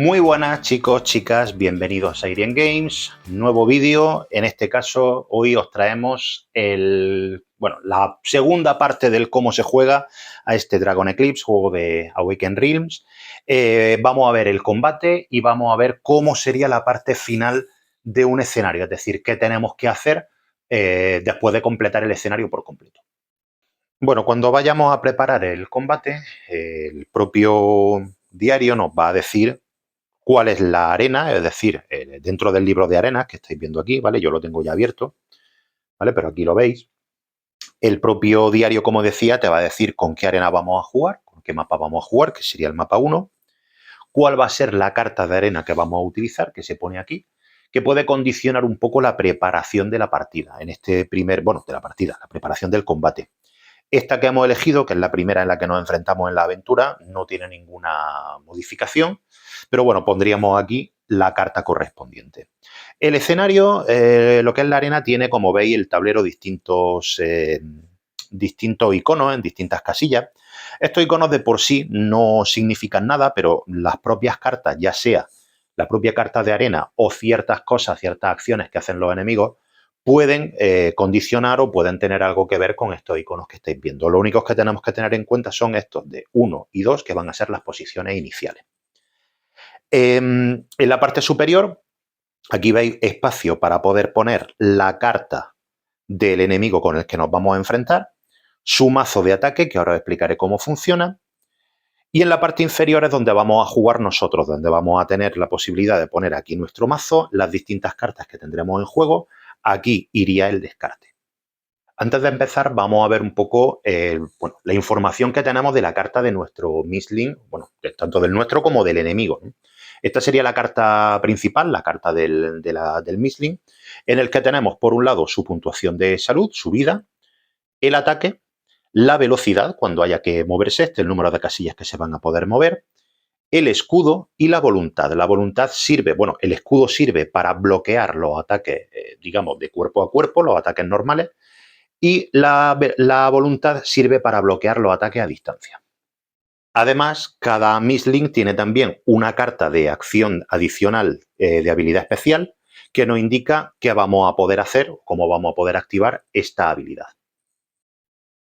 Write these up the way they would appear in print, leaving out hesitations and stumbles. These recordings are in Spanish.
Muy buenas chicos, chicas, bienvenidos a Irien Games, nuevo vídeo. En este caso, hoy os traemos la segunda parte del cómo se juega a este Dragon Eclipse, juego de Awakened Realms. Vamos a ver el combate y vamos a ver cómo sería la parte final de un escenario, es decir, qué tenemos que hacer después de completar el escenario por completo. Bueno, cuando vayamos a preparar el combate, el propio diario nos va a decir cuál es la arena, es decir, dentro del libro de arenas que estáis viendo aquí, ¿vale? Yo lo tengo ya abierto, ¿vale? Pero aquí lo veis. El propio diario, como decía, te va a decir con qué arena vamos a jugar, con qué mapa vamos a jugar, que sería el mapa 1, cuál va a ser la carta de arena que vamos a utilizar, que se pone aquí, que puede condicionar un poco la preparación de la partida, en este de la partida, la preparación del combate. Esta que hemos elegido, que es la primera en la que nos enfrentamos en la aventura, no tiene ninguna modificación, pero bueno, pondríamos aquí la carta correspondiente. El escenario, lo que es la arena, tiene, como veis, el tablero distintos iconos en distintas casillas. Estos iconos de por sí no significan nada, pero las propias cartas, ya sea la propia carta de arena o ciertas cosas, ciertas acciones que hacen los enemigos, pueden condicionar o pueden tener algo que ver con estos iconos que estáis viendo. Lo único que tenemos que tener en cuenta son estos de 1 y 2, que van a ser las posiciones iniciales. En la parte superior, aquí veis espacio para poder poner la carta del enemigo con el que nos vamos a enfrentar, su mazo de ataque, que ahora os explicaré cómo funciona, y en la parte inferior es donde vamos a jugar nosotros, donde vamos a tener la posibilidad de poner aquí nuestro mazo, las distintas cartas que tendremos en juego. Aquí iría el descarte. Antes de empezar, vamos a ver un poco la información que tenemos de la carta de nuestro Misling, tanto del nuestro como del enemigo, ¿no? Esta sería la carta principal, la carta del Misling, en el que tenemos, por un lado, su puntuación de salud, su vida, el ataque, la velocidad, cuando haya que moverse, el número de casillas que se van a poder mover, el escudo y la voluntad. La voluntad sirve, el escudo sirve para bloquear los ataques, digamos, de cuerpo a cuerpo, los ataques normales, y la voluntad sirve para bloquear los ataques a distancia. Además, cada Misling tiene también una carta de acción adicional de habilidad especial que nos indica qué vamos a poder hacer, cómo vamos a poder activar esta habilidad.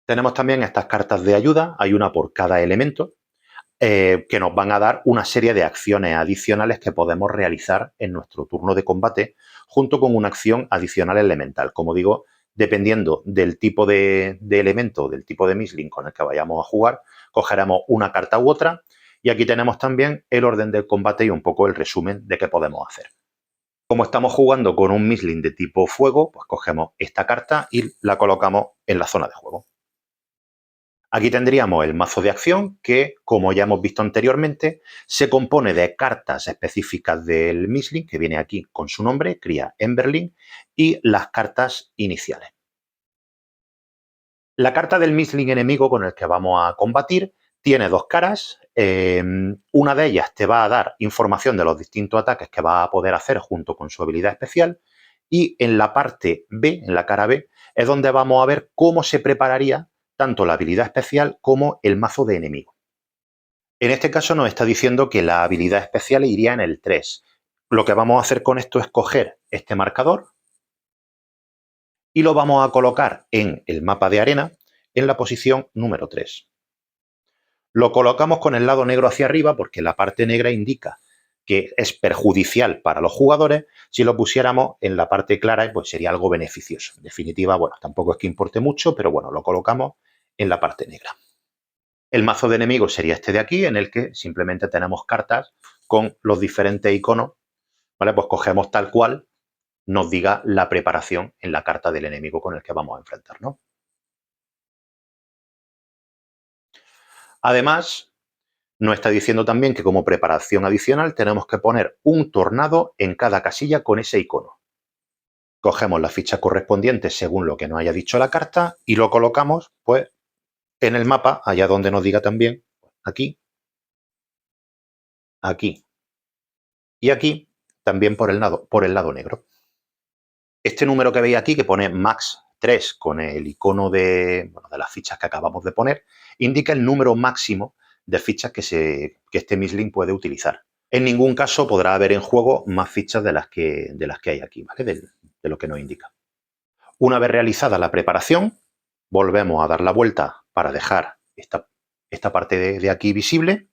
Tenemos también estas cartas de ayuda, hay una por cada elemento, que nos van a dar una serie de acciones adicionales que podemos realizar en nuestro turno de combate, junto con una acción adicional elemental. Como digo, dependiendo del tipo de elemento, del tipo de Misling con el que vayamos a jugar, cogeremos una carta u otra, y aquí tenemos también el orden del combate y un poco el resumen de qué podemos hacer. Como estamos jugando con un Misling de tipo fuego, pues cogemos esta carta y la colocamos en la zona de juego. Aquí tendríamos el mazo de acción que, como ya hemos visto anteriormente, se compone de cartas específicas del Misling, que viene aquí con su nombre, cría Emberling, y las cartas iniciales. La carta del Misling enemigo con el que vamos a combatir tiene dos caras. Una de ellas te va a dar información de los distintos ataques que va a poder hacer junto con su habilidad especial, y en la parte B, en la cara B, es donde vamos a ver cómo se prepararía tanto la habilidad especial como el mazo de enemigo. En este caso nos está diciendo que la habilidad especial iría en el 3. Lo que vamos a hacer con esto es coger este marcador y lo vamos a colocar en el mapa de arena en la posición número 3. Lo colocamos con el lado negro hacia arriba porque la parte negra indica que es perjudicial para los jugadores. Si lo pusiéramos en la parte clara, pues sería algo beneficioso. En definitiva, tampoco es que importe mucho, pero lo colocamos en la parte negra. El mazo de enemigos sería este de aquí, en el que simplemente tenemos cartas con los diferentes iconos, ¿vale? Pues cogemos tal cual nos diga la preparación en la carta del enemigo con el que vamos a enfrentarnos. Además, nos está diciendo también que como preparación adicional tenemos que poner un tornado en cada casilla con ese icono. Cogemos la ficha correspondiente según lo que nos haya dicho la carta y lo colocamos pues en el mapa, allá donde nos diga también, aquí, aquí y aquí, también por el lado negro. Este número que veis aquí, que pone max 3 con el icono de las fichas que acabamos de poner, indica el número máximo de fichas que este Misling puede utilizar. En ningún caso podrá haber en juego más fichas de las que hay aquí, ¿vale? De lo que nos indica. Una vez realizada la preparación, volvemos a dar la vuelta para dejar esta parte de aquí visible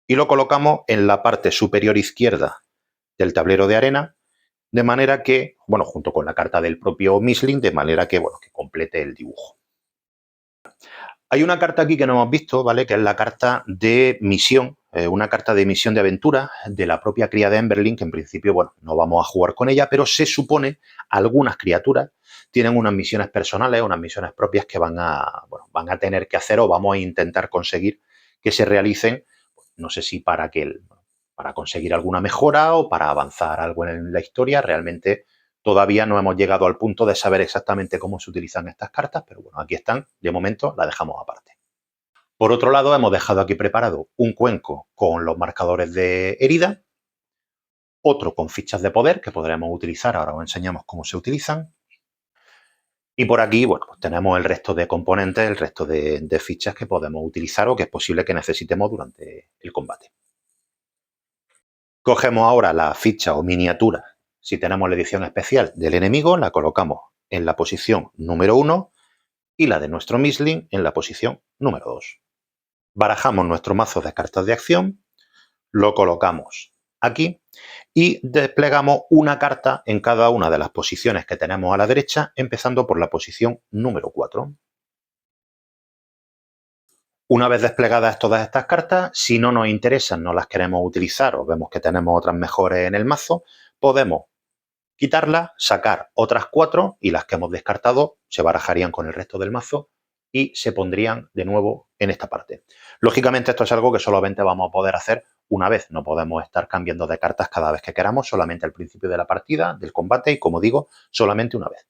y lo colocamos en la parte superior izquierda del tablero de arena, de manera que, bueno, junto con la carta del propio Mishling, de manera que, bueno, que complete el dibujo. Hay una carta aquí que no hemos visto, ¿vale? Que es la carta de misión, una carta de misión de aventura de la propia cría de Emberlin, que en principio, bueno, no vamos a jugar con ella, pero se supone algunas criaturas tienen unas misiones personales, unas misiones propias que van a tener que hacer o vamos a intentar conseguir que se realicen, no sé si para conseguir alguna mejora o para avanzar algo en la historia. Realmente todavía no hemos llegado al punto de saber exactamente cómo se utilizan estas cartas, pero bueno, aquí están. De momento la dejamos aparte. Por otro lado, hemos dejado aquí preparado un cuenco con los marcadores de herida, otro con fichas de poder que podremos utilizar, ahora os enseñamos cómo se utilizan. Y por aquí, bueno, pues tenemos el resto de componentes, el resto de fichas que podemos utilizar o que es posible que necesitemos durante el combate. Cogemos ahora la ficha o miniatura, si tenemos la edición especial del enemigo, la colocamos en la posición número 1 y la de nuestro Mishling en la posición número 2. Barajamos nuestro mazo de cartas de acción, lo colocamos aquí y desplegamos una carta en cada una de las posiciones que tenemos a la derecha, empezando por la posición número 4. Una vez desplegadas todas estas cartas, si no nos interesan, no las queremos utilizar o vemos que tenemos otras mejores en el mazo, podemos quitarlas, sacar otras 4 y las que hemos descartado se barajarían con el resto del mazo y se pondrían de nuevo en esta parte. Lógicamente esto es algo que solamente vamos a poder hacer una vez. No podemos estar cambiando de cartas cada vez que queramos, solamente al principio de la partida, del combate y, como digo, solamente una vez.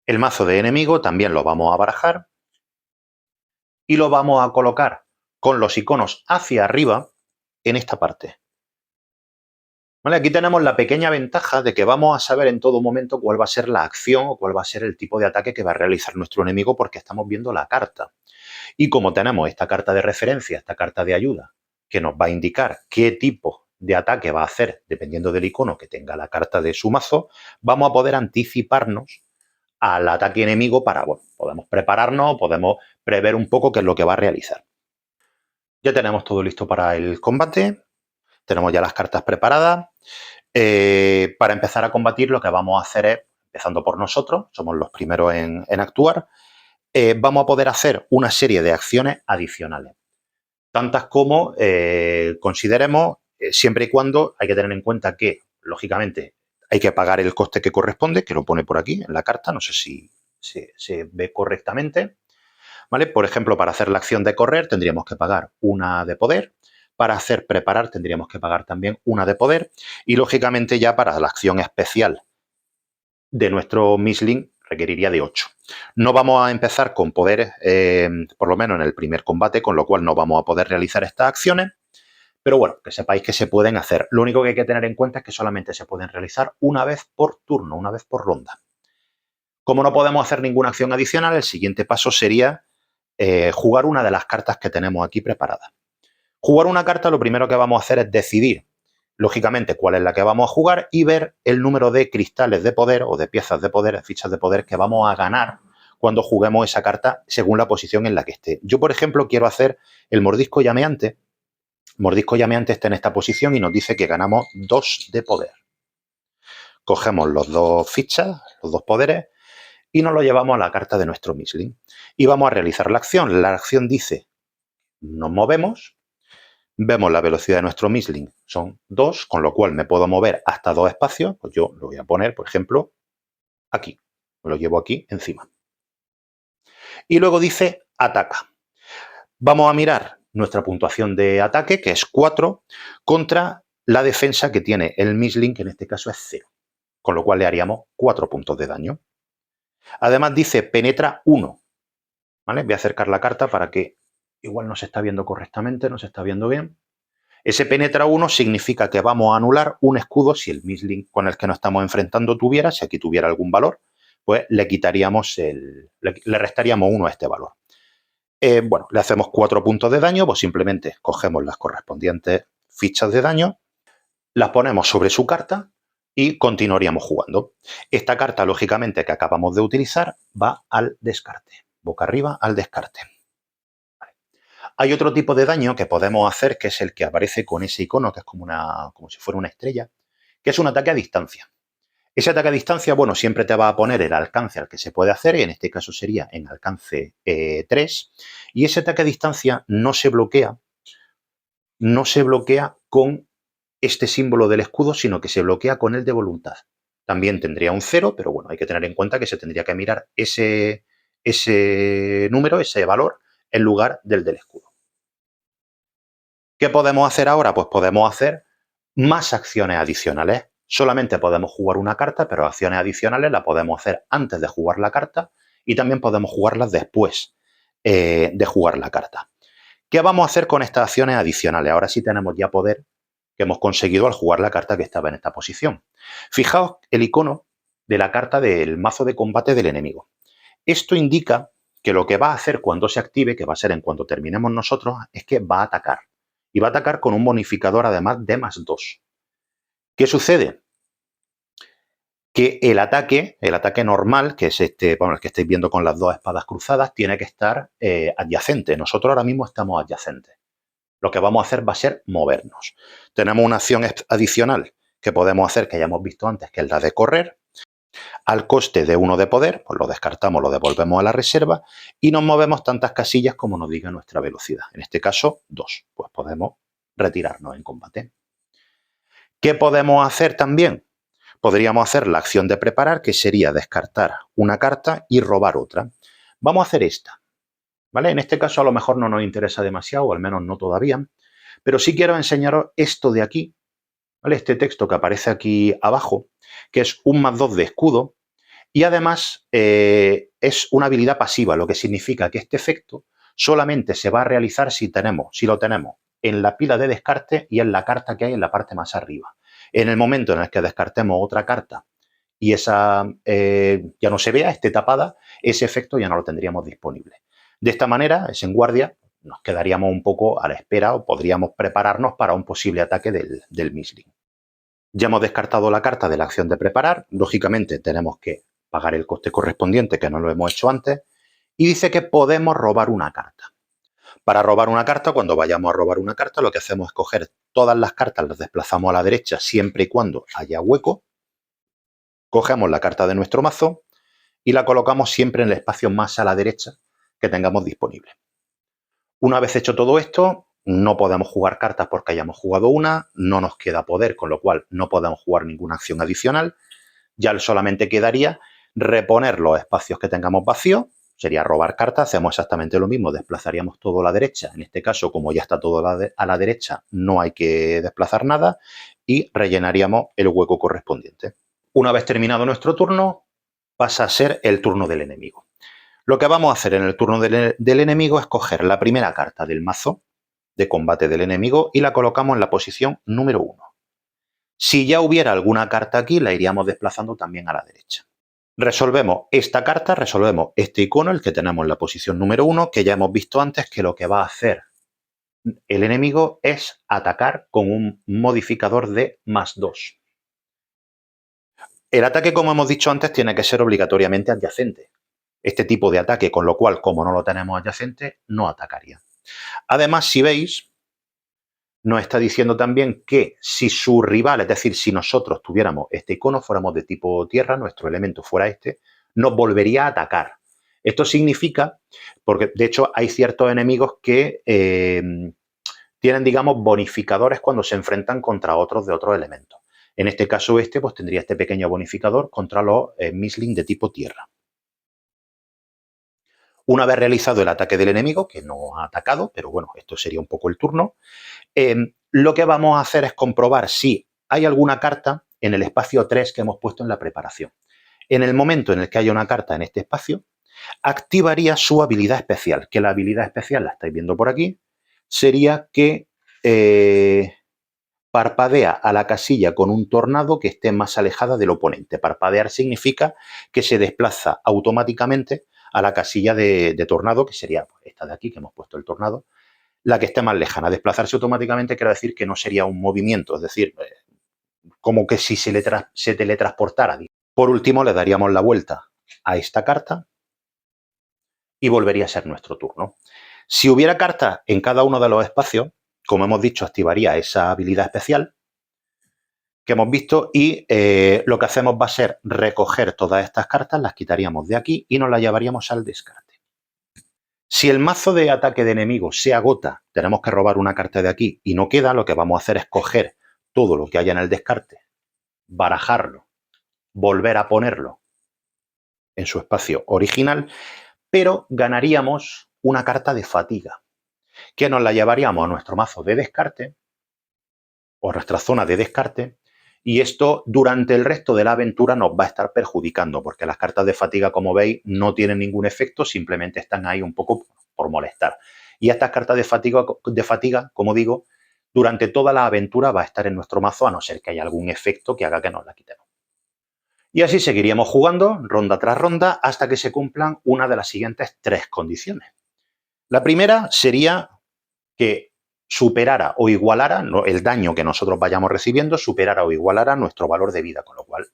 El mazo de enemigo también lo vamos a barajar y lo vamos a colocar con los iconos hacia arriba en esta parte. ¿Vale? Aquí tenemos la pequeña ventaja de que vamos a saber en todo momento cuál va a ser la acción o cuál va a ser el tipo de ataque que va a realizar nuestro enemigo porque estamos viendo la carta. Y como tenemos esta carta de referencia, esta carta de ayuda, que nos va a indicar qué tipo de ataque va a hacer dependiendo del icono que tenga la carta de su mazo, vamos a poder anticiparnos al ataque enemigo para, bueno, podemos prepararnos, podemos prever un poco qué es lo que va a realizar. Ya tenemos todo listo para el combate, tenemos ya las cartas preparadas. Para empezar a combatir lo que vamos a hacer es, empezando por nosotros, somos los primeros en actuar, vamos a poder hacer una serie de acciones adicionales, tantas como consideremos, siempre y cuando hay que tener en cuenta que, lógicamente, hay que pagar el coste que corresponde, que lo pone por aquí en la carta, no sé si se ve correctamente, ¿vale? Por ejemplo, para hacer la acción de correr tendríamos que pagar una de poder, para hacer preparar tendríamos que pagar también una de poder y, lógicamente, ya para la acción especial de nuestro Mishling requeriría de 8. No vamos a empezar con poderes, por lo menos en el primer combate, con lo cual no vamos a poder realizar estas acciones, pero bueno, que sepáis que se pueden hacer. Lo único que hay que tener en cuenta es que solamente se pueden realizar una vez por turno, una vez por ronda. Como no podemos hacer ninguna acción adicional, el siguiente paso sería jugar una de las cartas que tenemos aquí preparadas. Jugar una carta, lo primero que vamos a hacer es decidir, lógicamente, cuál es la que vamos a jugar y ver el número de cristales de poder o de piezas de poder, de fichas de poder que vamos a ganar cuando juguemos esa carta según la posición en la que esté. Yo, por ejemplo, quiero hacer el mordisco llameante. Mordisco llameante está en esta posición y nos dice que ganamos 2 de poder. Cogemos los 2 fichas, los 2 poderes, y nos lo llevamos a la carta de nuestro Mishling. Y vamos a realizar la acción. La acción dice, nos movemos, vemos la velocidad de nuestro Mishling, son 2, con lo cual me puedo mover hasta 2 espacios. Pues yo lo voy a poner, por ejemplo, aquí. Me lo llevo aquí encima. Y luego dice ataca. Vamos a mirar nuestra puntuación de ataque, que es 4, contra la defensa que tiene el Mishling, que en este caso es 0. Con lo cual le haríamos 4 puntos de daño. Además dice penetra 1. ¿Vale? Voy a acercar la carta para que igual no se está viendo correctamente, no se está viendo bien. Ese penetra 1 significa que vamos a anular un escudo si el Mishling con el que nos estamos enfrentando tuviera, si aquí tuviera algún valor, pues le restaríamos 1 a este valor. Bueno, le hacemos 4 puntos de daño, pues simplemente cogemos las correspondientes fichas de daño, las ponemos sobre su carta y continuaríamos jugando. Esta carta, lógicamente, que acabamos de utilizar, va al descarte, boca arriba al descarte. Vale. Hay otro tipo de daño que podemos hacer, que es el que aparece con ese icono, que es como si fuera una estrella, que es un ataque a distancia. Ese ataque a distancia, bueno, siempre te va a poner el alcance al que se puede hacer, y en este caso sería en alcance 3, y ese ataque a distancia no se bloquea con este símbolo del escudo, sino que se bloquea con el de voluntad. También tendría un 0, pero bueno, hay que tener en cuenta que se tendría que mirar ese número, ese valor, en lugar del escudo. ¿Qué podemos hacer ahora? Pues podemos hacer más acciones adicionales. Solamente podemos jugar una carta, pero acciones adicionales las podemos hacer antes de jugar la carta y también podemos jugarlas después de jugar la carta. ¿Qué vamos a hacer con estas acciones adicionales? Ahora sí tenemos ya poder que hemos conseguido al jugar la carta que estaba en esta posición. Fijaos el icono de la carta del mazo de combate del enemigo. Esto indica que lo que va a hacer cuando se active, que va a ser en cuanto terminemos nosotros, es que va a atacar. Y va a atacar con un bonificador además de +2. ¿Qué sucede? Que el ataque normal, que es el que estáis viendo con las dos espadas cruzadas, tiene que estar adyacente. Nosotros ahora mismo estamos adyacentes. Lo que vamos a hacer va a ser movernos. Tenemos una acción adicional que podemos hacer, que ya hemos visto antes, que es la de correr. Al coste de 1 de poder, pues lo descartamos, lo devolvemos a la reserva y nos movemos tantas casillas como nos diga nuestra velocidad. En este caso, 2. Pues podemos retirarnos en combate. ¿Qué podemos hacer también? Podríamos hacer la acción de preparar, que sería descartar una carta y robar otra. Vamos a hacer esta. ¿Vale? En este caso a lo mejor no nos interesa demasiado, o al menos no todavía, pero sí quiero enseñaros esto de aquí, ¿vale? Este texto que aparece aquí abajo, que es un +2 de escudo, y además es una habilidad pasiva, lo que significa que este efecto solamente se va a realizar si lo tenemos en la pila de descarte y en la carta que hay en la parte más arriba. En el momento en el que descartemos otra carta y esa ya no se vea, esté tapada, ese efecto ya no lo tendríamos disponible. De esta manera, es en guardia, nos quedaríamos un poco a la espera o podríamos prepararnos para un posible ataque del Misling. Ya hemos descartado la carta de la acción de preparar. Lógicamente tenemos que pagar el coste correspondiente, que no lo hemos hecho antes. Y dice que podemos robar una carta. Para robar una carta, cuando vayamos a robar una carta, lo que hacemos es coger todas las cartas, las desplazamos a la derecha siempre y cuando haya hueco. Cogemos la carta de nuestro mazo y la colocamos siempre en el espacio más a la derecha que tengamos disponible. Una vez hecho todo esto, no podemos jugar cartas porque hayamos jugado una, no nos queda poder, con lo cual no podemos jugar ninguna acción adicional. Ya solamente quedaría reponer los espacios que tengamos vacíos, sería robar cartas, hacemos exactamente lo mismo, desplazaríamos todo a la derecha, en este caso como ya está todo a la derecha no hay que desplazar nada y rellenaríamos el hueco correspondiente. Una vez terminado nuestro turno, pasa a ser el turno del enemigo. Lo que vamos a hacer en el turno del enemigo es coger la primera carta del mazo de combate del enemigo y la colocamos en la posición número 1. Si ya hubiera alguna carta aquí, la iríamos desplazando también a la derecha. Resolvemos esta carta, resolvemos este icono, el que tenemos en la posición número 1, que ya hemos visto antes que lo que va a hacer el enemigo es atacar con un modificador de +2. El ataque, como hemos dicho antes, tiene que ser obligatoriamente adyacente. Este tipo de ataque, con lo cual, como no lo tenemos adyacente, no atacaría. Además, si veis, nos está diciendo también que si su rival, es decir, si nosotros tuviéramos este icono, fuéramos de tipo tierra, nuestro elemento fuera este, nos volvería a atacar. Esto significa, porque de hecho hay ciertos enemigos que tienen, digamos, bonificadores cuando se enfrentan contra otros de otros elementos. En este caso pues tendría este pequeño bonificador contra los Misling de tipo tierra. Una vez realizado el ataque del enemigo, que no ha atacado, pero bueno, esto sería un poco el turno, lo que vamos a hacer es comprobar si hay alguna carta en el espacio 3 que hemos puesto en la preparación. En el momento en el que haya una carta en este espacio, activaría su habilidad especial, que la habilidad especial, la estáis viendo por aquí, sería que parpadea a la casilla con un tornado que esté más alejada del oponente. Parpadear significa que se desplaza automáticamente a la casilla de tornado, que sería esta de aquí, que hemos puesto el tornado, la que esté más lejana. Desplazarse automáticamente quiere decir que no sería un movimiento, es decir, como que si se teletransportara. Por último, le daríamos la vuelta a esta carta y volvería a ser nuestro turno. Si hubiera cartas en cada uno de los espacios, como hemos dicho, activaría esa habilidad especial que hemos visto y lo que hacemos va a ser recoger todas estas cartas, las quitaríamos de aquí y nos las llevaríamos al descarte. Si el mazo de ataque de enemigos se agota, tenemos que robar una carta de aquí y no queda, lo que vamos a hacer es coger todo lo que haya en el descarte, barajarlo, volver a ponerlo en su espacio original, pero ganaríamos una carta de fatiga, que nos la llevaríamos a nuestro mazo de descarte o nuestra zona de descarte, y esto durante el resto de la aventura nos va a estar perjudicando, porque las cartas de fatiga, como veis, no tienen ningún efecto, simplemente están ahí un poco por molestar. Y estas cartas de fatiga, como digo, durante toda la aventura va a estar en nuestro mazo, a no ser que haya algún efecto que haga que nos la quitemos. Y así seguiríamos jugando ronda tras ronda hasta que se cumplan una de las siguientes 3 condiciones. La primera sería que superara o igualara el daño que nosotros vayamos recibiendo, superara o igualara nuestro valor de vida, con lo cual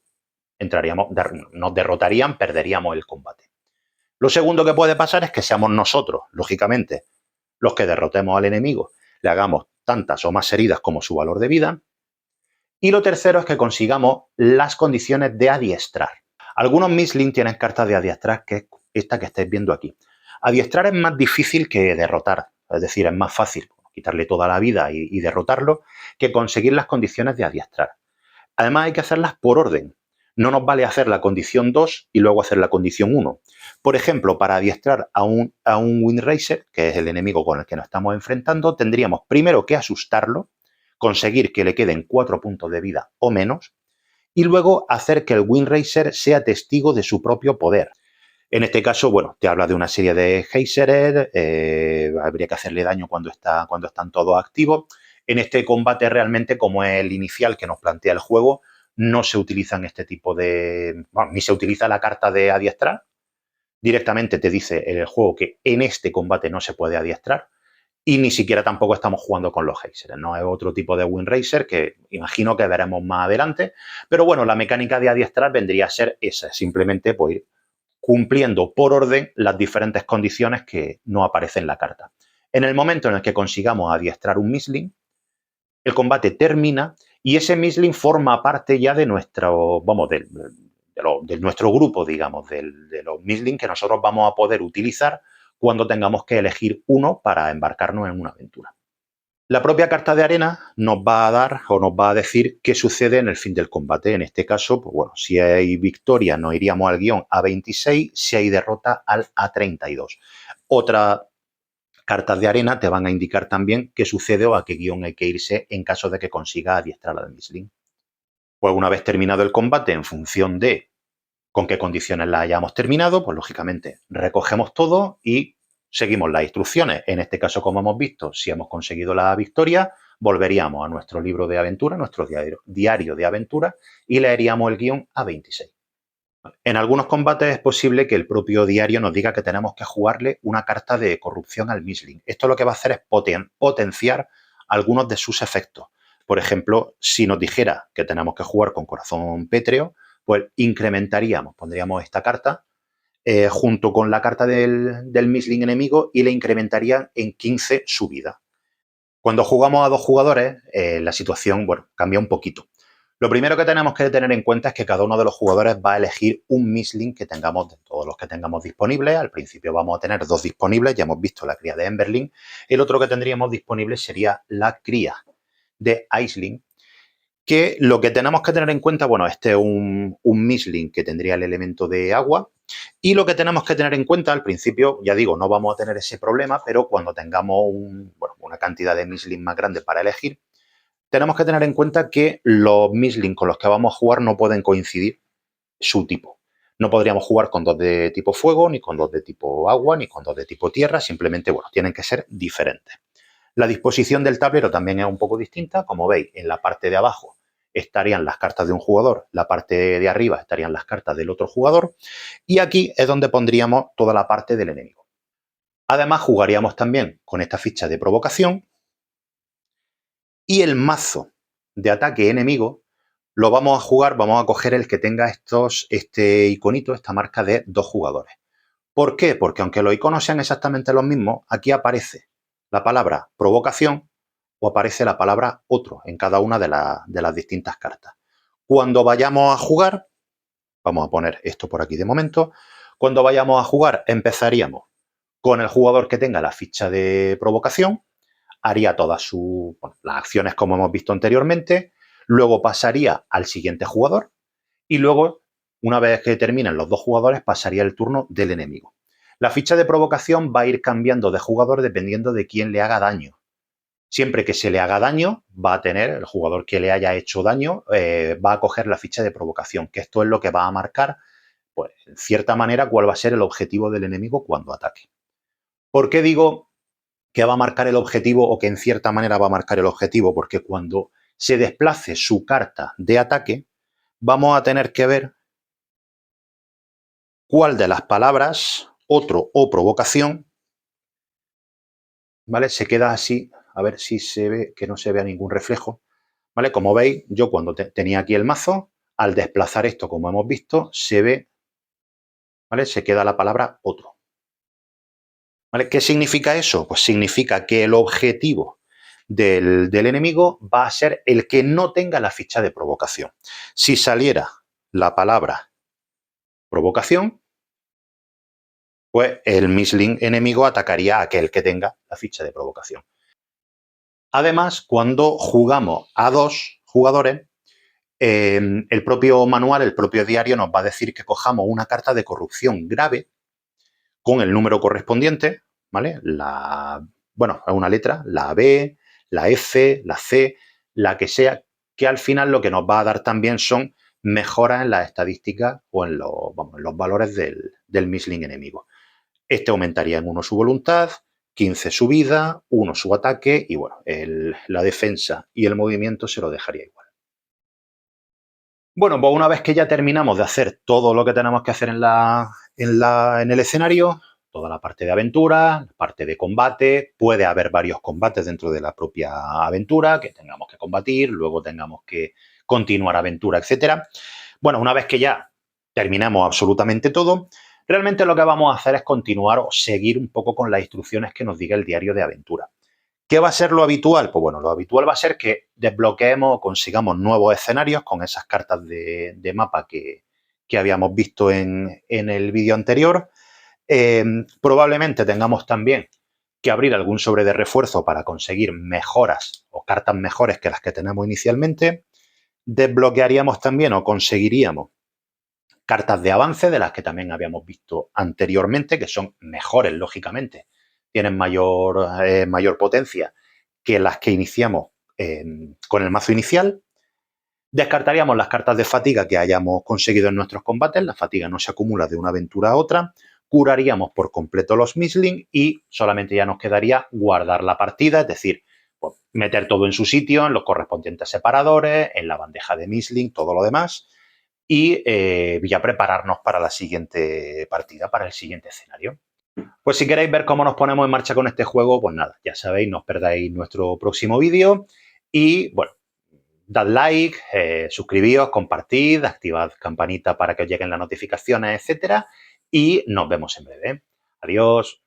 nos derrotarían, perderíamos el combate. Lo segundo que puede pasar es que seamos nosotros, lógicamente, los que derrotemos al enemigo, le hagamos tantas o más heridas como su valor de vida. Y lo tercero es que consigamos las condiciones de adiestrar. Algunos Misling tienen cartas de adiestrar, que es esta que estáis viendo aquí. Adiestrar es más difícil que derrotar, es decir, es más fácil quitarle toda la vida y derrotarlo que conseguir las condiciones de adiestrar. Además hay que hacerlas por orden. No nos vale hacer la condición 2 y luego hacer la condición 1. Por ejemplo, para adiestrar a un Windracer, que es el enemigo con el que nos estamos enfrentando, tendríamos primero que asustarlo, conseguir que le queden 4 puntos de vida o menos, y luego hacer que el Windracer sea testigo de su propio poder. En este caso, bueno, te habla de una serie de geysers, habría que hacerle daño cuando están todos activos. En este combate realmente, como es el inicial que nos plantea el juego, no se utilizan este tipo de... Bueno, ni se utiliza la carta de adiestrar. Directamente te dice en el juego que en este combate no se puede adiestrar. Y ni siquiera tampoco estamos jugando con los geysers, ¿no? Es otro tipo de Windracer que imagino que veremos más adelante. Pero bueno, la mecánica de adiestrar vendría a ser esa, simplemente pues ir cumpliendo por orden las diferentes condiciones que no aparecen en la carta. En el momento en el que consigamos adiestrar un Misling, el combate termina y ese Misling forma parte ya de nuestro, vamos, de nuestro grupo, digamos, de los Misling que nosotros vamos a poder utilizar cuando tengamos que elegir uno para embarcarnos en una aventura. La propia carta de arena nos va a dar o nos va a decir qué sucede en el fin del combate. En este caso, pues bueno, si hay victoria nos iríamos al guión A26, si hay derrota al A32. Otras cartas de arena te van a indicar también qué sucede o a qué guión hay que irse en caso de que consiga adiestrar al Misling. Pues una vez terminado el combate, en función de con qué condiciones la hayamos terminado, pues lógicamente recogemos todo y seguimos las instrucciones. En este caso, como hemos visto, si hemos conseguido la victoria, volveríamos a nuestro libro de aventura, nuestro diario de aventura, y leeríamos el guión A26. En algunos combates es posible que el propio diario nos diga que tenemos que jugarle una carta de corrupción al Misling. Esto lo que va a hacer es potenciar algunos de sus efectos. Por ejemplo, si nos dijera que tenemos que jugar con corazón pétreo, pues incrementaríamos, pondríamos esta carta junto con la carta del Misling enemigo y le incrementarían en 15 su vida. Cuando jugamos a 2 jugadores, la situación, bueno, cambia un poquito. Lo primero que tenemos que tener en cuenta es que cada uno de los jugadores va a elegir un Misling que tengamos de todos los que tengamos disponibles. Al principio vamos a tener 2 disponibles, ya hemos visto la cría de Emberling. El otro que tendríamos disponible sería la cría de Aisling, que lo que tenemos que tener en cuenta, bueno, este es un Misling que tendría el elemento de agua, y lo que tenemos que tener en cuenta al principio, ya digo, no vamos a tener ese problema, pero cuando tengamos una cantidad de Misling más grande para elegir, tenemos que tener en cuenta que los Misling con los que vamos a jugar no pueden coincidir su tipo. No podríamos jugar con 2 de tipo fuego, ni con 2 de tipo agua, ni con 2 de tipo tierra, simplemente, bueno, tienen que ser diferentes. La disposición del tablero también es un poco distinta. Como veis, en la parte de abajo estarían las cartas de un jugador, la parte de arriba estarían las cartas del otro jugador, y aquí es donde pondríamos toda la parte del enemigo. Además, jugaríamos también con esta ficha de provocación y el mazo de ataque enemigo lo vamos a jugar, vamos a coger el que tenga este iconito, esta marca de 2 jugadores. ¿Por qué? Porque aunque los iconos sean exactamente los mismos, aquí aparece la palabra provocación o aparece la palabra otro en cada una de las distintas cartas. Cuando vayamos a jugar, vamos a poner esto por aquí de momento, cuando vayamos a jugar empezaríamos con el jugador que tenga la ficha de provocación, haría todas las acciones como hemos visto anteriormente, luego pasaría al siguiente jugador y luego, una vez que terminen los 2 jugadores, pasaría el turno del enemigo. La ficha de provocación va a ir cambiando de jugador dependiendo de quién le haga daño. Siempre que se le haga daño, va a tener, el jugador que le haya hecho daño, va a coger la ficha de provocación, que esto es lo que va a marcar, pues, en cierta manera, cuál va a ser el objetivo del enemigo cuando ataque. ¿Por qué digo que va a marcar el objetivo o que en cierta manera va a marcar el objetivo? Porque cuando se desplace su carta de ataque, vamos a tener que ver cuál de las palabras, otro o provocación, ¿vale? Se queda así, a ver si se ve, que no se vea ningún reflejo, ¿vale? Como veis, yo cuando tenía aquí el mazo, al desplazar esto, como hemos visto, se ve, ¿vale? Se queda la palabra otro. ¿Vale? ¿Qué significa eso? Pues significa que el objetivo del enemigo va a ser el que no tenga la ficha de provocación. Si saliera la palabra provocación, pues el misling enemigo atacaría a aquel que tenga la ficha de provocación. Además, cuando jugamos a 2 jugadores, el propio manual, el propio diario nos va a decir que cojamos una carta de corrupción grave con el número correspondiente, ¿vale? Bueno, es una letra, la B, la F, la C, la que sea, que al final lo que nos va a dar también son mejoras en las estadísticas o en los valores del misling enemigo. Este aumentaría en 1 su voluntad, 15 su vida, 1 su ataque y bueno, la defensa y el movimiento se lo dejaría igual. Bueno, pues una vez que ya terminamos de hacer todo lo que tenemos que hacer en el escenario, toda la parte de aventura, la parte de combate, puede haber varios combates dentro de la propia aventura que tengamos que combatir, luego tengamos que continuar aventura, etcétera. Bueno, una vez que ya terminamos absolutamente todo, realmente lo que vamos a hacer es continuar o seguir un poco con las instrucciones que nos diga el diario de aventura. ¿Qué va a ser lo habitual? Pues bueno, lo habitual va a ser que desbloqueemos o consigamos nuevos escenarios con esas cartas de mapa que habíamos visto en el vídeo anterior. Probablemente tengamos también que abrir algún sobre de refuerzo para conseguir mejoras o cartas mejores que las que tenemos inicialmente. Desbloquearíamos también o conseguiríamos cartas de avance de las que también habíamos visto anteriormente, que son mejores, lógicamente, tienen mayor potencia que las que iniciamos con el mazo inicial. Descartaríamos las cartas de fatiga que hayamos conseguido en nuestros combates, la fatiga no se acumula de una aventura a otra, curaríamos por completo los misling y solamente ya nos quedaría guardar la partida, es decir, pues, meter todo en su sitio, en los correspondientes separadores, en la bandeja de misling, todo lo demás, y ya prepararnos para la siguiente partida, para el siguiente escenario. Pues si queréis ver cómo nos ponemos en marcha con este juego, pues nada, ya sabéis, no os perdáis nuestro próximo vídeo y bueno, dad like, suscribíos, compartid, activad campanita para que os lleguen las notificaciones, etcétera, y nos vemos en breve. Adiós.